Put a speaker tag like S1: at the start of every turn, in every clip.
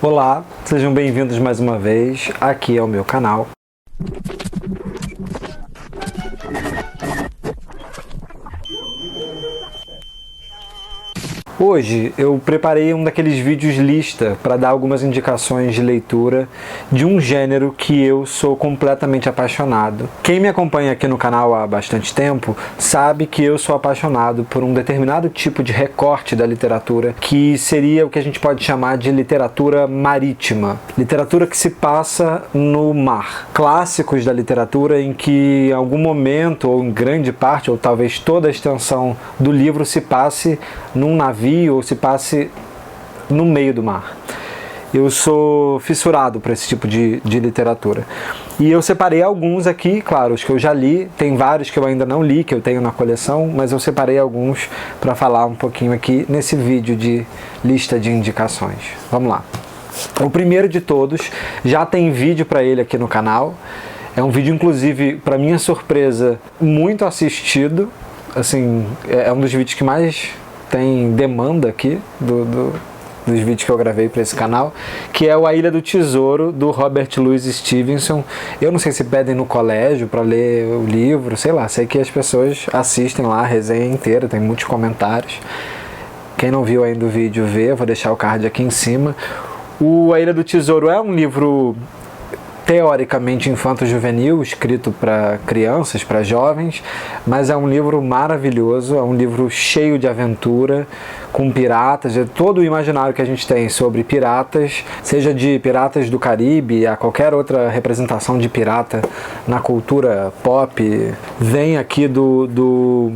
S1: Olá, sejam bem-vindos mais uma vez aqui ao meu canal. Hoje eu preparei um daqueles vídeos lista para dar algumas indicações de leitura de um gênero que eu sou completamente apaixonado. Quem me acompanha aqui no canal há bastante tempo sabe que eu sou apaixonado por um determinado tipo de recorte da literatura que seria o que a gente pode chamar de literatura marítima. Literatura que se passa no mar. Clássicos da literatura em que em algum momento, ou em grande parte, ou talvez toda a extensão do livro se passe num navio ou se passe no meio do mar. Eu sou fissurado por esse tipo de literatura. E eu separei alguns aqui, claro, os que eu já li, tem vários que eu ainda não li, que eu tenho na coleção, mas eu separei alguns para falar um pouquinho aqui nesse vídeo de lista de indicações. Vamos lá. O primeiro de todos, já tem vídeo para ele aqui no canal. É um vídeo, inclusive, para minha surpresa, muito assistido. Assim, é um dos vídeos que mais tem demanda aqui dos vídeos que eu gravei para esse canal, que é o A Ilha do Tesouro, do Robert Louis Stevenson. Eu não sei se pedem no colégio para ler o livro, sei lá, sei que as pessoas assistem lá a resenha inteira, tem muitos comentários. Quem não viu ainda o vídeo, vê, eu vou deixar o card aqui em cima. O A Ilha do Tesouro é um livro teoricamente infanto-juvenil, escrito para crianças, para jovens, mas é um livro maravilhoso, é um livro cheio de aventura, com piratas, todo o imaginário que a gente tem sobre piratas, seja de Piratas do Caribe a qualquer outra representação de pirata na cultura pop, vem aqui do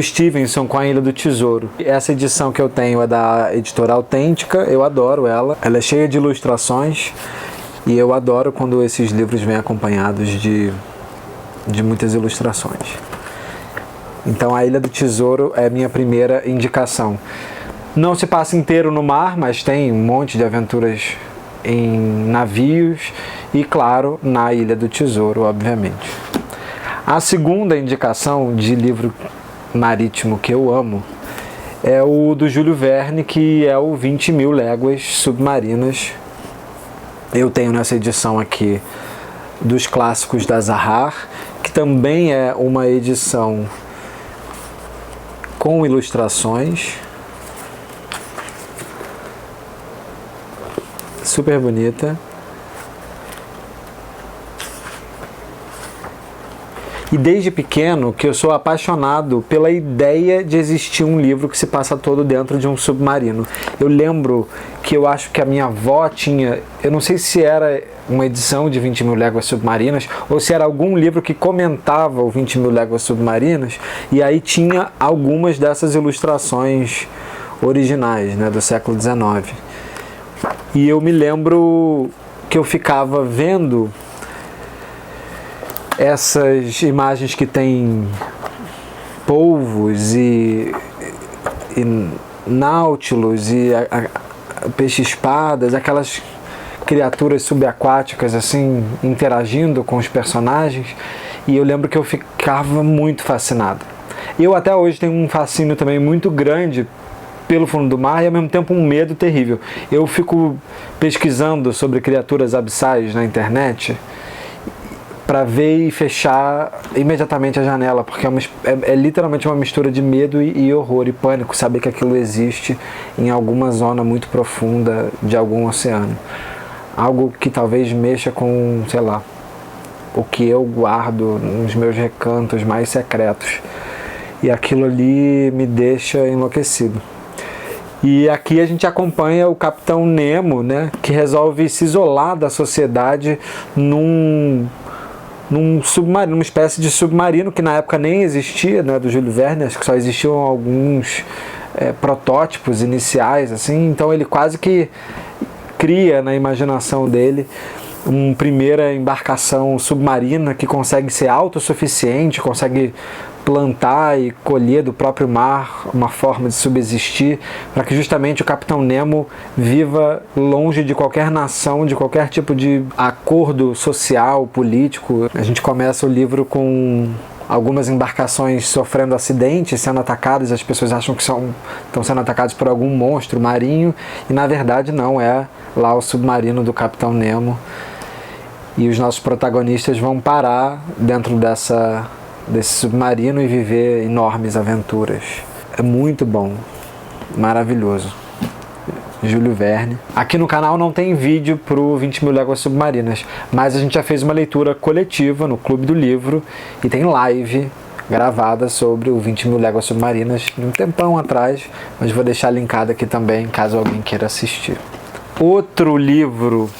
S1: Stevenson com A Ilha do Tesouro. Essa edição que eu tenho é da editora Autêntica, eu adoro ela é cheia de ilustrações. E eu adoro quando esses livros vêm acompanhados de muitas ilustrações. Então, A Ilha do Tesouro é a minha primeira indicação. Não se passa inteiro no mar, mas tem um monte de aventuras em navios e, claro, na Ilha do Tesouro, obviamente. A segunda indicação de livro marítimo que eu amo é o do Júlio Verne, que é o 20.000 Léguas Submarinas. Eu tenho nessa edição aqui dos clássicos da Zahar, que também é uma edição com ilustrações, super bonita. E desde pequeno que eu sou apaixonado pela ideia de existir um livro que se passa todo dentro de um submarino. Eu lembro que eu acho que a minha avó tinha, eu não sei se era uma edição de 20.000 Léguas Submarinas ou se era algum livro que comentava o 20.000 Léguas Submarinas, e aí tinha algumas dessas ilustrações originais, né, do século XIX. E eu me lembro que eu ficava vendo essas imagens que tem polvos e náutilos e peixe-espadas, aquelas criaturas subaquáticas assim interagindo com os personagens, e eu lembro que eu ficava muito fascinado. Eu até hoje tenho um fascínio também muito grande pelo fundo do mar e ao mesmo tempo um medo terrível. Eu fico pesquisando sobre criaturas abissais na internet para ver e fechar imediatamente a janela, porque é literalmente uma mistura de medo e horror e pânico, saber que aquilo existe em alguma zona muito profunda de algum oceano. Algo que talvez mexa com, sei lá, o que eu guardo nos meus recantos mais secretos. E aquilo ali me deixa enlouquecido. E aqui a gente acompanha o Capitão Nemo, né, que resolve se isolar da sociedade num submarino, uma espécie de submarino que na época nem existia, né, do Júlio Verne, acho que só existiam alguns protótipos iniciais, assim. Então ele quase que cria na imaginação dele uma primeira embarcação submarina que consegue ser autossuficiente, consegue plantar e colher do próprio mar uma forma de subsistir, para que justamente o Capitão Nemo viva longe de qualquer nação, de qualquer tipo de acordo social, político. A gente começa o livro com algumas embarcações sofrendo acidentes, sendo atacadas, as pessoas acham que estão sendo atacadas por algum monstro marinho, e na verdade não, é lá o submarino do Capitão Nemo. E os nossos protagonistas vão parar dentro desse submarino e viver enormes aventuras. É muito bom, maravilhoso. Júlio Verne. Aqui no canal não tem vídeo pro 20 Mil Léguas Submarinas, mas a gente já fez uma leitura coletiva no Clube do Livro e tem live gravada sobre o 20 Mil Léguas Submarinas um tempão atrás, mas vou deixar linkado aqui também, caso alguém queira assistir. Outro livro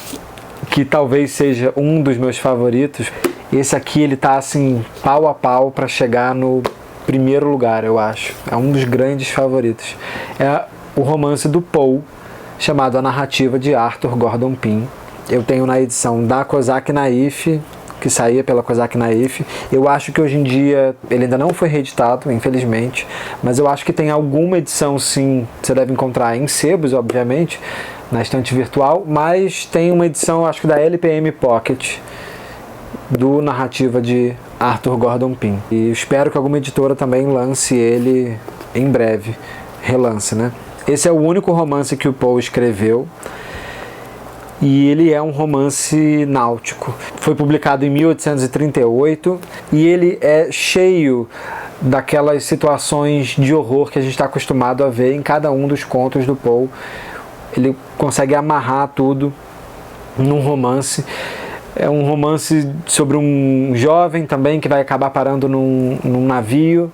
S1: que talvez seja um dos meus favoritos, esse aqui ele tá assim, pau a pau para chegar no primeiro lugar, eu acho. É um dos grandes favoritos. É o romance do Poe, chamado A Narrativa de Arthur Gordon Pym. Eu tenho na edição da Kozak Naif, que saía pela Kozak Naif. Eu acho que hoje em dia ele ainda não foi reeditado, infelizmente, mas eu acho que tem alguma edição sim, você deve encontrar em sebos, obviamente, na estante virtual, mas tem uma edição, acho que da LPM Pocket, do Narrativa de Arthur Gordon Pym. E espero que alguma editora também lance ele em breve, relance, né? Esse é o único romance que o Poe escreveu e ele é um romance náutico. Foi publicado em 1838 e ele é cheio daquelas situações de horror que a gente está acostumado a ver em cada um dos contos do Poe. Ele consegue amarrar tudo num romance. É um romance sobre um jovem também que vai acabar parando num navio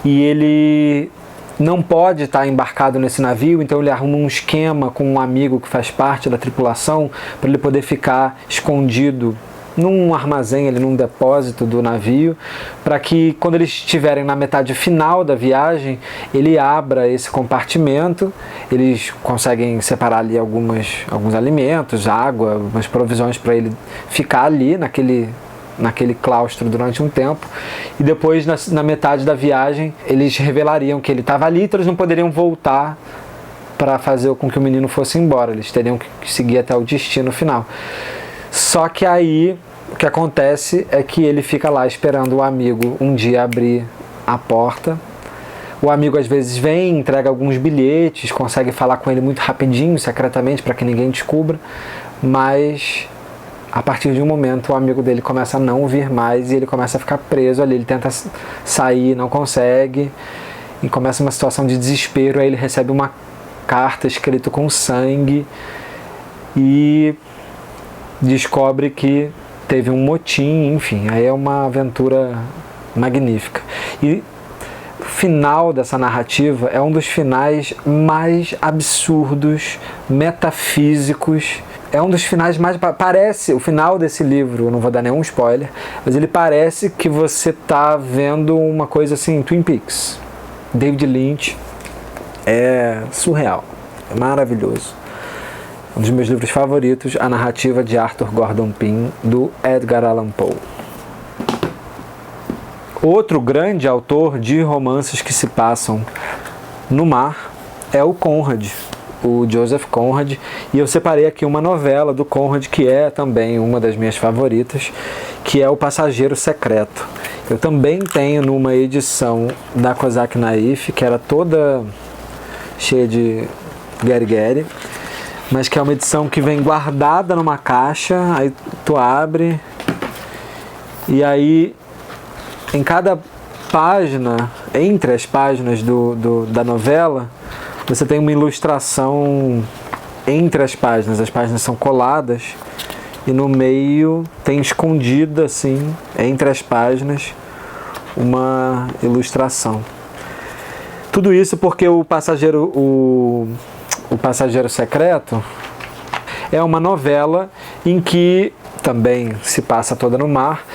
S1: e ele não pode estar embarcado nesse navio, então ele arruma um esquema com um amigo que faz parte da tripulação para ele poder ficar escondido num armazém, ali, num depósito do navio, para que quando eles estiverem na metade final da viagem, ele abra esse compartimento, eles conseguem separar ali alguns alimentos, água, umas provisões para ele ficar ali naquele claustro durante um tempo, e depois na metade da viagem eles revelariam que ele estava ali, então eles não poderiam voltar para fazer com que o menino fosse embora, eles teriam que seguir até o destino final. Só que aí o que acontece é que ele fica lá esperando o amigo um dia abrir a porta. O amigo às vezes vem, entrega alguns bilhetes, consegue falar com ele muito rapidinho, secretamente, para que ninguém descubra, mas a partir de um momento o amigo dele começa a não vir mais e ele começa a ficar preso ali, ele tenta sair, não consegue, e começa uma situação de desespero. Aí ele recebe uma carta escrita com sangue e descobre que teve um motim, enfim, aí é uma aventura magnífica. E o final dessa narrativa é um dos finais mais absurdos, metafísicos. É um dos finais mais... Parece, o final desse livro, eu não vou dar nenhum spoiler, mas ele parece que você está vendo uma coisa assim, Twin Peaks. David Lynch. É surreal. É maravilhoso. Um dos meus livros favoritos, A Narrativa de Arthur Gordon Pym, do Edgar Allan Poe. Outro grande autor de romances que se passam no mar é o Conrad, o Joseph Conrad, e eu separei aqui uma novela do Conrad que é também uma das minhas favoritas, que é O Passageiro Secreto. Eu também tenho numa edição da Kozak Naif, que era toda cheia de guerigueri, mas que é uma edição que vem guardada numa caixa, aí tu abre, e aí em cada página, entre as páginas da novela, você tem uma ilustração entre as páginas são coladas, e no meio tem escondida assim, entre as páginas, uma ilustração. Tudo isso porque o Passageiro Secreto é uma novela em que também se passa toda no mar,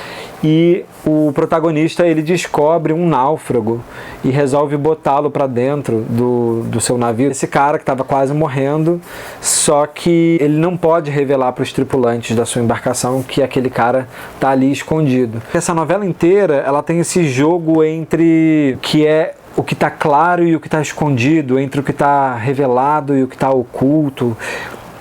S1: e o protagonista ele descobre um náufrago e resolve botá-lo para dentro do seu navio. Esse cara que estava quase morrendo, só que ele não pode revelar para os tripulantes da sua embarcação que aquele cara está ali escondido. Essa novela inteira ela tem esse jogo entre que é o que está claro e o que está escondido, entre o que está revelado e o que está oculto.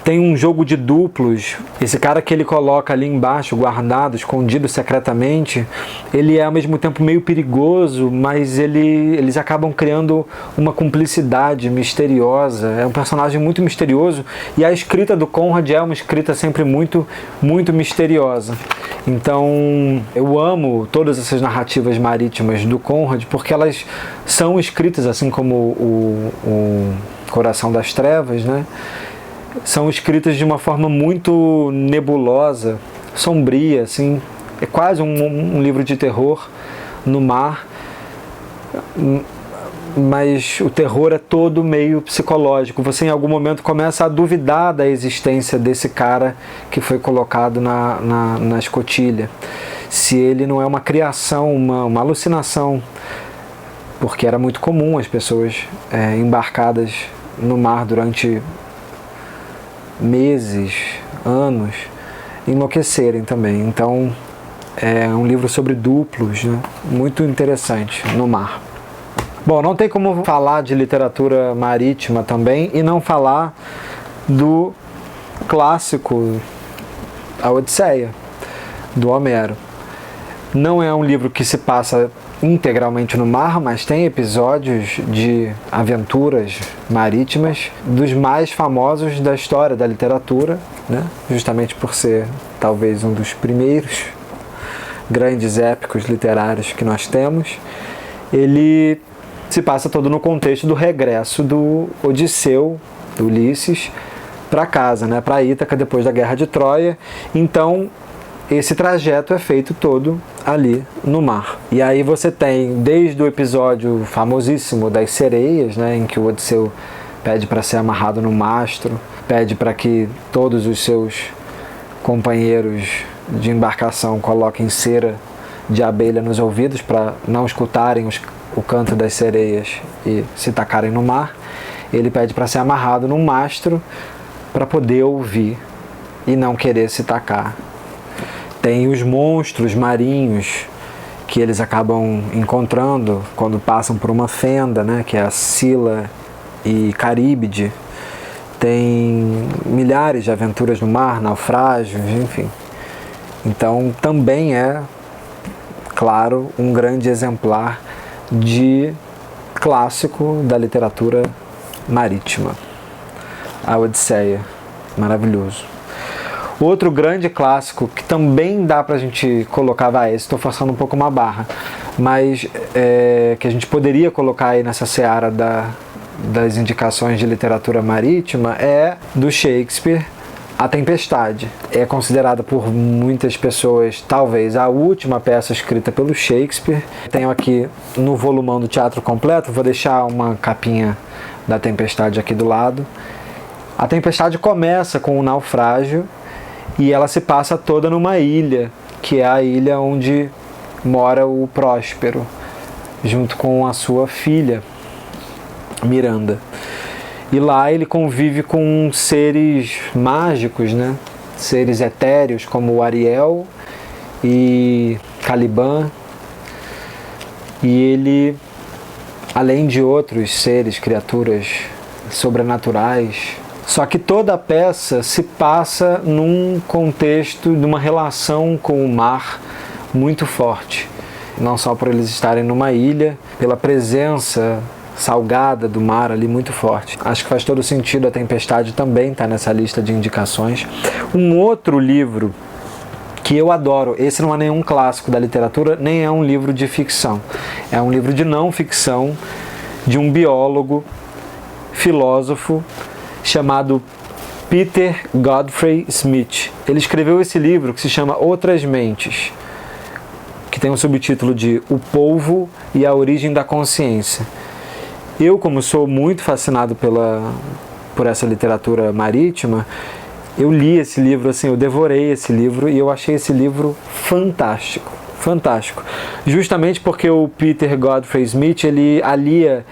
S1: Tem um jogo de duplos. Esse cara que ele coloca ali embaixo, guardado, escondido secretamente, ele é ao mesmo tempo meio perigoso, mas eles acabam criando uma cumplicidade misteriosa. É um personagem muito misterioso e a escrita do Conrad é uma escrita sempre muito, muito misteriosa. Então eu amo todas essas narrativas marítimas do Conrad porque elas são escritas assim como o Coração das Trevas, né? São escritas de uma forma muito nebulosa, sombria, assim. É quase um livro de terror no mar, mas o terror é todo meio psicológico. Você em algum momento começa a duvidar da existência desse cara que foi colocado na escotilha. Se ele não é uma criação, uma alucinação, porque era muito comum as pessoas embarcadas no mar durante meses, anos, enlouquecerem também. Então é um livro sobre duplos, né? Muito interessante no mar. Bom, não tem como falar de literatura marítima também e não falar do clássico A Odisseia, do Homero. Não é um livro que se passa integralmente no mar, mas tem episódios de aventuras marítimas dos mais famosos da história da literatura, né? Justamente por ser talvez um dos primeiros grandes épicos literários que nós temos. Ele se passa todo no contexto do regresso do Odisseu, do Ulisses, para casa, né? Para Ítaca depois da Guerra de Troia. Então esse trajeto é feito todo ali no mar. E aí você tem, desde o episódio famosíssimo das sereias, né, em que o Odisseu pede para ser amarrado no mastro, pede para que todos os seus companheiros de embarcação coloquem cera de abelha nos ouvidos para não escutarem o canto das sereias e se tacarem no mar. Ele pede para ser amarrado num mastro para poder ouvir e não querer se tacar. Tem os monstros marinhos que eles acabam encontrando quando passam por uma fenda, né, que é a Scylla e Caríbide. Tem milhares de aventuras no mar, naufrágios, enfim. Então também é, claro, um grande exemplar de clássico da literatura marítima. A Odisseia, maravilhoso. Outro grande clássico que também dá pra gente colocar, estou forçando um pouco uma barra, mas que a gente poderia colocar aí nessa seara das indicações de literatura marítima é do Shakespeare, A Tempestade. É considerada por muitas pessoas talvez a última peça escrita pelo Shakespeare. Tenho aqui no volumão do Teatro Completo, vou deixar uma capinha da Tempestade aqui do lado. A Tempestade começa com um naufrágio e ela se passa toda numa ilha, que é a ilha onde mora o Próspero, junto com a sua filha, Miranda. E lá ele convive com seres mágicos, né? Seres etéreos como o Ariel e Caliban. E ele, além de outros seres, criaturas sobrenaturais. Só que toda a peça se passa num contexto de uma relação com o mar muito forte. Não só por eles estarem numa ilha, pela presença salgada do mar ali muito forte. Acho que faz todo sentido. A Tempestade também está nessa lista de indicações. Um outro livro que eu adoro, esse não é nenhum clássico da literatura, nem é um livro de ficção. É um livro de não ficção de um biólogo, filósofo, chamado Peter Godfrey Smith. Ele escreveu esse livro que se chama Outras Mentes, que tem um subtítulo de O Polvo e a Origem da Consciência. Eu, como sou muito fascinado por essa literatura marítima, eu li esse livro, assim, eu devorei esse livro e eu achei esse livro fantástico. Fantástico. Justamente porque o Peter Godfrey Smith, ele alia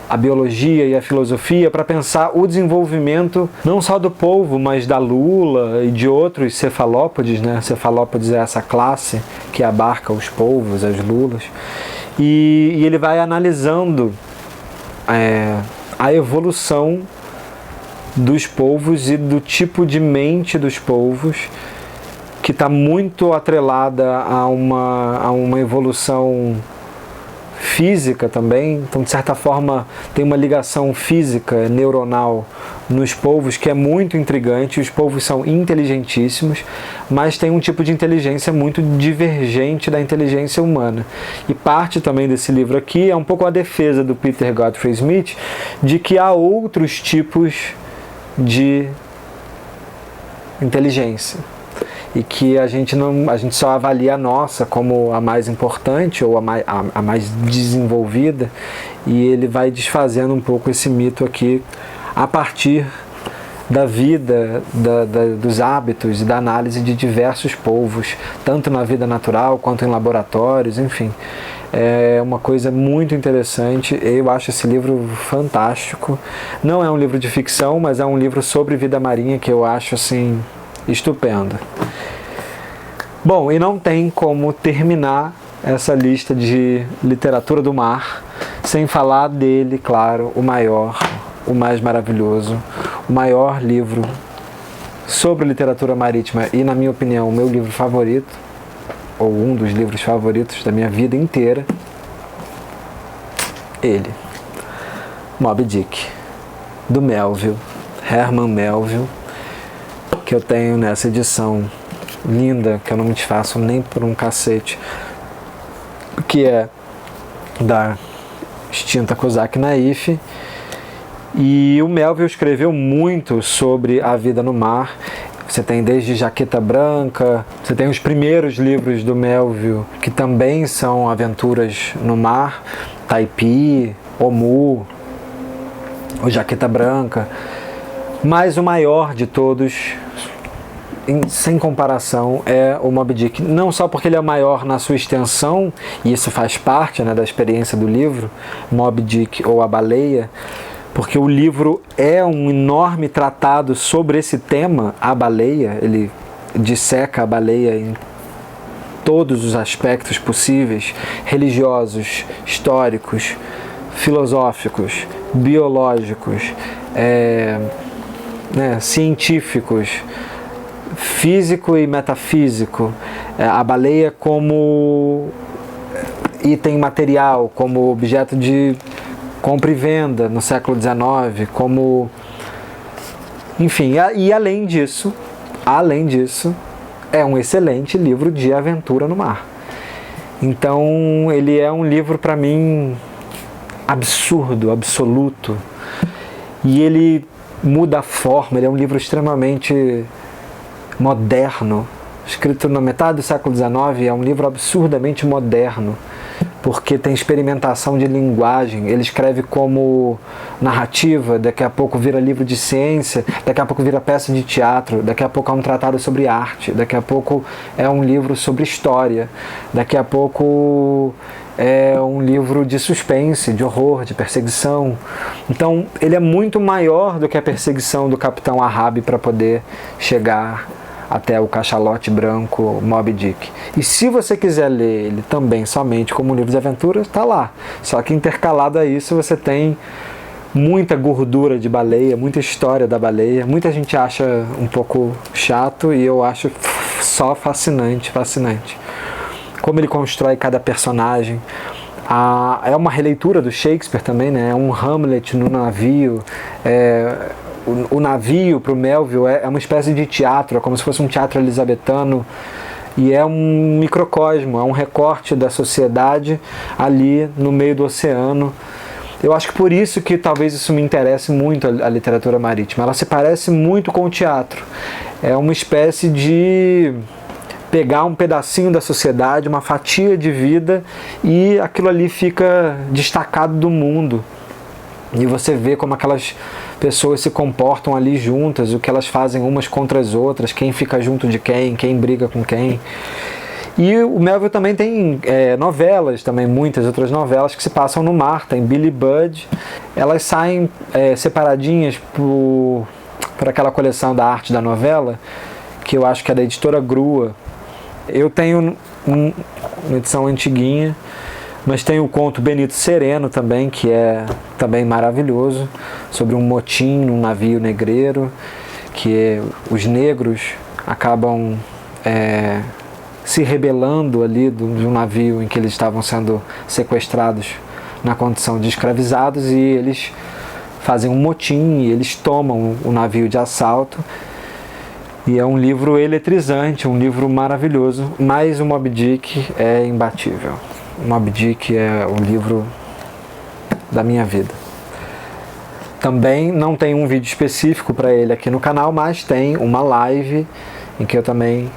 S1: a biologia e a filosofia para pensar o desenvolvimento não só do polvo, mas da lula e de outros cefalópodes, né? Cefalópodes é essa classe que abarca os polvos, as lulas. E ele vai analisando a evolução dos polvos e do tipo de mente dos polvos, que está muito atrelada a uma evolução física também. Então, de certa forma, tem uma ligação física, neuronal, nos polvos que é muito intrigante. Os polvos são inteligentíssimos, mas tem um tipo de inteligência muito divergente da inteligência humana. E parte também desse livro aqui é um pouco a defesa do Peter Godfrey Smith de que há outros tipos de inteligência e que a gente só avalia a nossa como a mais importante ou a mais desenvolvida, e ele vai desfazendo um pouco esse mito aqui a partir da vida, dos hábitos e da análise de diversos polvos, tanto na vida natural quanto em laboratórios, enfim. É uma coisa muito interessante. Eu acho esse livro fantástico. Não é um livro de ficção, mas é um livro sobre vida marinha que eu acho assim estupendo. Bom, e não tem como terminar essa lista de literatura do mar sem falar dele, claro, o maior, o mais maravilhoso, o maior livro sobre literatura marítima e, na minha opinião, o meu livro favorito, ou um dos livros favoritos da minha vida inteira, ele, Moby Dick, do Melville, Herman Melville, que eu tenho nessa edição linda, que eu não me desfaço nem por um cacete, que é da extinta Kozak Naif. E o Melville escreveu muito sobre a vida no mar. Você tem desde Jaqueta Branca, você tem os primeiros livros do Melville, que também são aventuras no mar, Taipi, Omu, o Jaqueta Branca. Mas o maior de todos, sem comparação, é o Moby Dick. Não só porque ele é maior na sua extensão, e isso faz parte, né, da experiência do livro, Moby Dick ou A Baleia, porque o livro é um enorme tratado sobre esse tema, a baleia. Ele disseca a baleia em todos os aspectos possíveis, religiosos, históricos, filosóficos, biológicos, científicos, físico e metafísico. A baleia como item material, como objeto de compra e venda no século XIX, como... Enfim, e além disso, é um excelente livro de aventura no mar. Então, ele é um livro, para mim, absurdo, absoluto. E ele muda a forma, ele é um livro extremamente moderno, escrito na metade do século XIX, é um livro absurdamente moderno, porque tem experimentação de linguagem. Ele escreve como narrativa, daqui a pouco vira livro de ciência, daqui a pouco vira peça de teatro, daqui a pouco é um tratado sobre arte, daqui a pouco é um livro sobre história, daqui a pouco é um livro de suspense, de horror, de perseguição. Então ele é muito maior do que a perseguição do Capitão Ahab para poder chegar até o cachalote branco Moby Dick. E se você quiser ler ele também somente como um livro de aventura, está lá. Só que intercalado a isso você tem muita gordura de baleia, muita história da baleia. Muita gente acha um pouco chato e eu acho só fascinante. Como ele constrói cada personagem. É uma releitura do Shakespeare também, né? É um Hamlet no navio. O navio, para o Melville, é uma espécie de teatro, é como se fosse um teatro elizabetano, e é um microcosmo, é um recorte da sociedade ali no meio do oceano. Eu acho que por isso que talvez isso me interesse muito, a literatura marítima. Ela se parece muito com o teatro. É uma espécie de pegar um pedacinho da sociedade, uma fatia de vida, e aquilo ali fica destacado do mundo. E você vê como aquelas pessoas se comportam ali juntas, o que elas fazem umas contra as outras, quem fica junto de quem briga com quem. E o Melville também tem novelas, também muitas outras novelas que se passam no mar. Tem Billy Budd, elas saem separadinhas por aquela coleção da arte da novela, que eu acho que é da editora Grua. Eu tenho uma edição antiguinha, Mas tem o conto Benito Sereno também, que é também maravilhoso, sobre um motim num navio negreiro, que os negros acabam se rebelando ali de um navio em que eles estavam sendo sequestrados na condição de escravizados, e eles fazem um motim e eles tomam o navio de assalto. E é um livro eletrizante, um livro maravilhoso, mas o Moby Dick é imbatível. O Moby Dick é o livro da minha vida. Também não tem um vídeo específico para ele aqui no canal, mas tem uma live em que eu também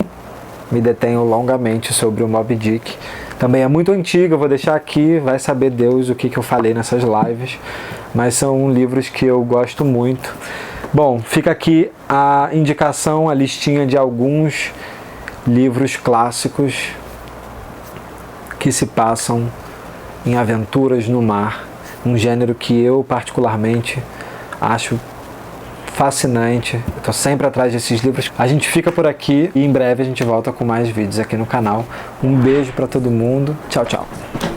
S1: me detenho longamente sobre o Moby Dick. Também é muito antiga, eu vou deixar aqui, vai saber Deus o que eu falei nessas lives, mas são livros que eu gosto muito. Bom, fica aqui a indicação, a listinha de alguns livros clássicos que se passam em aventuras no mar, um gênero que eu particularmente acho fascinante. Estou sempre atrás desses livros. A gente fica por aqui e em breve a gente volta com mais vídeos aqui no canal. Um beijo para todo mundo. Tchau, tchau.